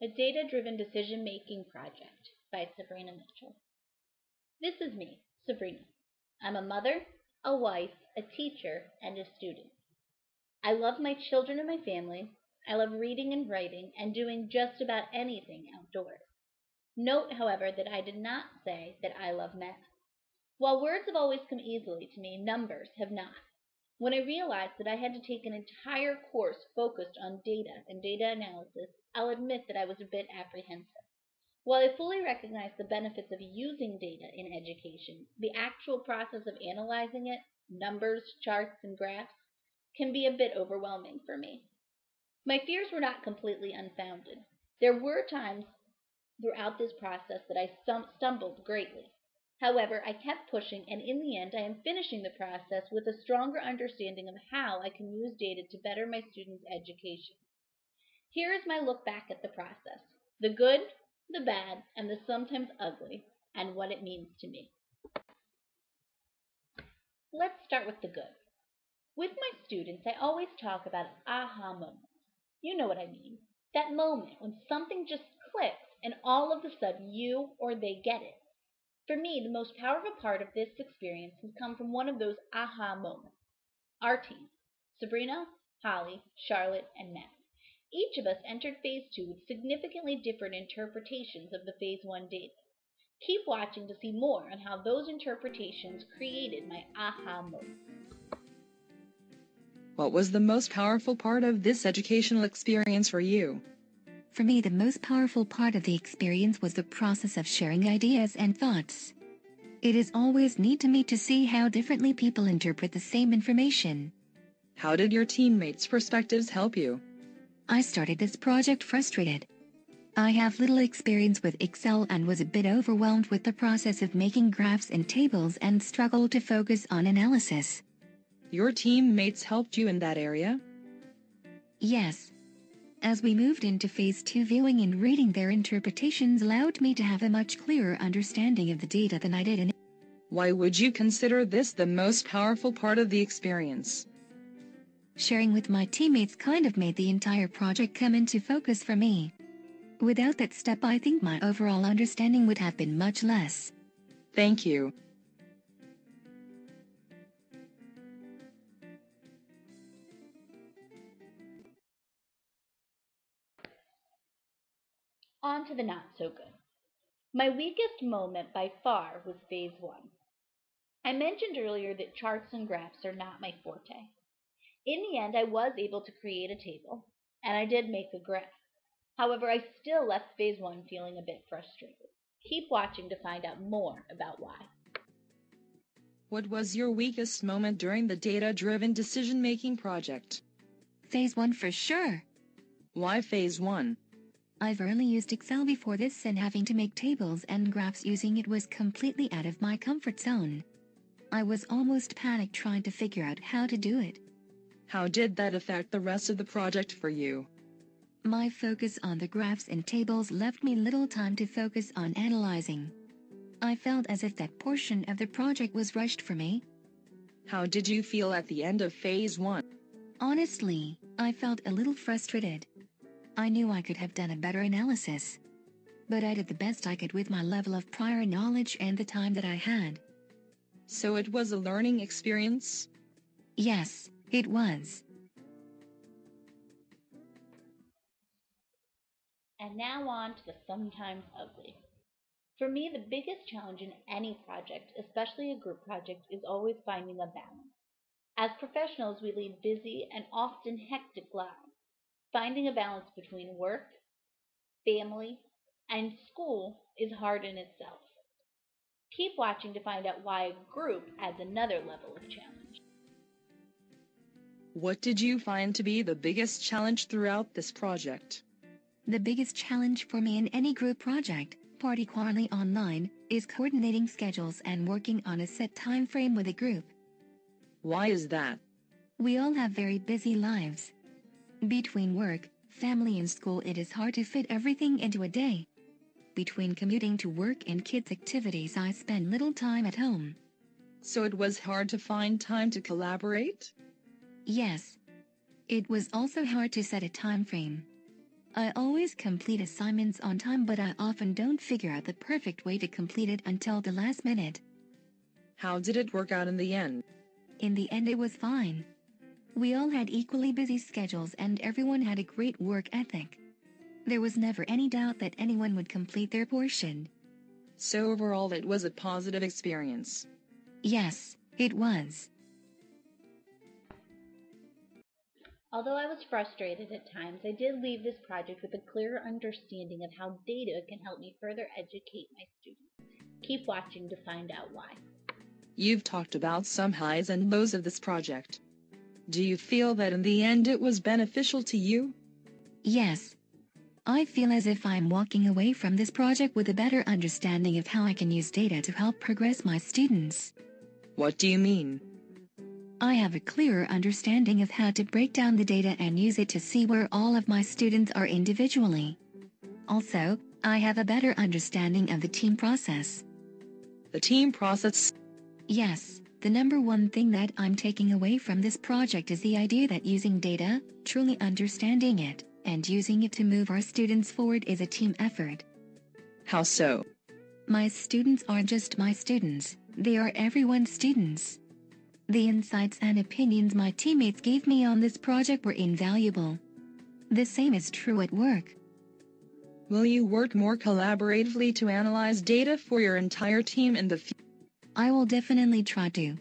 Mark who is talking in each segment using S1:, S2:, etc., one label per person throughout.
S1: A Data-Driven Decision-Making Project by Sabrina Mitchell. This is me, Sabrina. I'm a mother, a wife, a teacher, and a student. I love my children and my family. I love reading and writing and doing just about anything outdoors. Note, however, that I did not say that I love math. While words have always come easily to me, numbers have not. When I realized that I had to take an entire course focused on data and data analysis, I'll admit that I was a bit apprehensive. While I fully recognize the benefits of using data in education, the actual process of analyzing it, numbers, charts, and graphs, can be a bit overwhelming for me. My fears were not completely unfounded. There were times throughout this process that I stumbled greatly. However, I kept pushing, and in the end, I am finishing the process with a stronger understanding of how I can use data to better my students' education. Here is my look back at the process, the good, the bad, and the sometimes ugly, and what it means to me. Let's start with the good. With my students, I always talk about aha moments. You know what I mean. That moment when something just clicks and all of a sudden you or they get it. For me, the most powerful part of this experience has come from one of those aha moments. Our team, Sabrina, Holly, Charlotte, and Matt. Each of us entered Phase 2 with significantly different interpretations of the Phase 1 data. Keep watching to see more on how those interpretations created my aha moment.
S2: What was the most powerful part of this educational experience for you?
S3: For me, the most powerful part of the experience was the process of sharing ideas and thoughts. It is always neat to me to see how differently people interpret the same information.
S2: How did your teammates' perspectives help you?
S3: I started this project frustrated. I have little experience with Excel and was a bit overwhelmed with the process of making graphs and tables and struggled to focus on analysis.
S2: Your teammates helped you in that area?
S3: Yes. As we moved into Phase 2, viewing and reading their interpretations allowed me to have a much clearer understanding of the data than I did in.
S2: Why would you consider this the most powerful part of the experience?
S3: Sharing with my teammates kind of made the entire project come into focus for me. Without that step, I think my overall understanding would have been much less.
S2: Thank you.
S1: On to the not so good. My weakest moment by far was Phase 1. I mentioned earlier that charts and graphs are not my forte. In the end, I was able to create a table, and I did make a graph. However, I still left Phase 1 feeling a bit frustrated. Keep watching to find out more about why.
S2: What was your weakest moment during the data-driven decision-making project?
S3: Phase 1 for sure.
S2: Why Phase 1?
S3: I've only used Excel before this, and having to make tables and graphs using it was completely out of my comfort zone. I was almost panicked trying to figure out how to do it.
S2: How did that affect the rest of the project for you?
S3: My focus on the graphs and tables left me little time to focus on analyzing. I felt as if that portion of the project was rushed for me.
S2: How did you feel at the end of Phase 1?
S3: Honestly, I felt a little frustrated. I knew I could have done a better analysis. But I did the best I could with my level of prior knowledge and the time that I had.
S2: So it was a learning experience?
S3: Yes, it was.
S1: And now on to the sometimes ugly. For me, the biggest challenge in any project, especially a group project, is always finding a balance. As professionals, we lead busy and often hectic lives. Finding a balance between work, family, and school is hard in itself. Keep watching to find out why a group adds another level of challenge.
S2: What did you find to be the biggest challenge throughout this project?
S3: The biggest challenge for me in any group project, particularly online, is coordinating schedules and working on a set time frame with a group.
S2: Why is that?
S3: We all have very busy lives. Between work, family, and school, it is hard to fit everything into a day. Between commuting to work and kids' activities, I spend little time at home.
S2: So it was hard to find time to collaborate?
S3: Yes. It was also hard to set a time frame. I always complete assignments on time, but I often don't figure out the perfect way to complete it until the last minute.
S2: How did it work out in the end?
S3: In the end, it was fine. We all had equally busy schedules and everyone had a great work ethic. There was never any doubt that anyone would complete their portion.
S2: So overall it was a positive experience.
S3: Yes, it was.
S1: Although I was frustrated at times, I did leave this project with a clearer understanding of how data can help me further educate my students. Keep watching to find out why.
S2: You've talked about some highs and lows of this project. Do you feel that in the end it was beneficial to you?
S3: Yes. I feel as if I'm walking away from this project with a better understanding of how I can use data to help progress my students.
S2: What do you mean?
S3: I have a clearer understanding of how to break down the data and use it to see where all of my students are individually. Also, I have a better understanding of the team process.
S2: The team process?
S3: Yes, the number one thing that I'm taking away from this project is the idea that using data, truly understanding it, and using it to move our students forward is a team effort.
S2: How so?
S3: My students aren't just my students, they are everyone's students. The insights and opinions my teammates gave me on this project were invaluable. The same is true at work.
S2: Will you work more collaboratively to analyze data for your entire team in the future?
S3: I will definitely try to.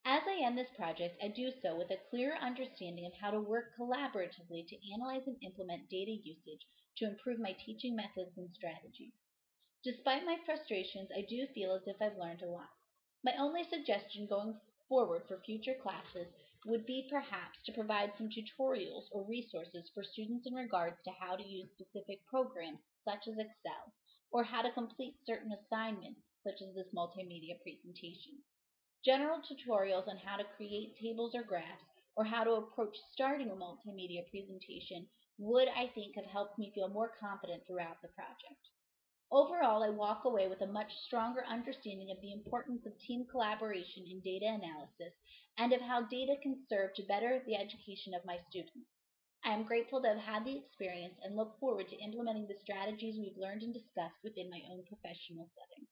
S1: As I end this project, I do so with a clearer understanding of how to work collaboratively to analyze and implement data usage to improve my teaching methods and strategies. Despite my frustrations, I do feel as if I've learned a lot. My only suggestion going forward for future classes would be perhaps to provide some tutorials or resources for students in regards to how to use specific programs such as Excel, or how to complete certain assignments such as this multimedia presentation. General tutorials on how to create tables or graphs, or how to approach starting a multimedia presentation would, I think, have helped me feel more confident throughout the project. Overall, I walk away with a much stronger understanding of the importance of team collaboration in data analysis and of how data can serve to better the education of my students. I am grateful to have had the experience and look forward to implementing the strategies we've learned and discussed within my own professional setting.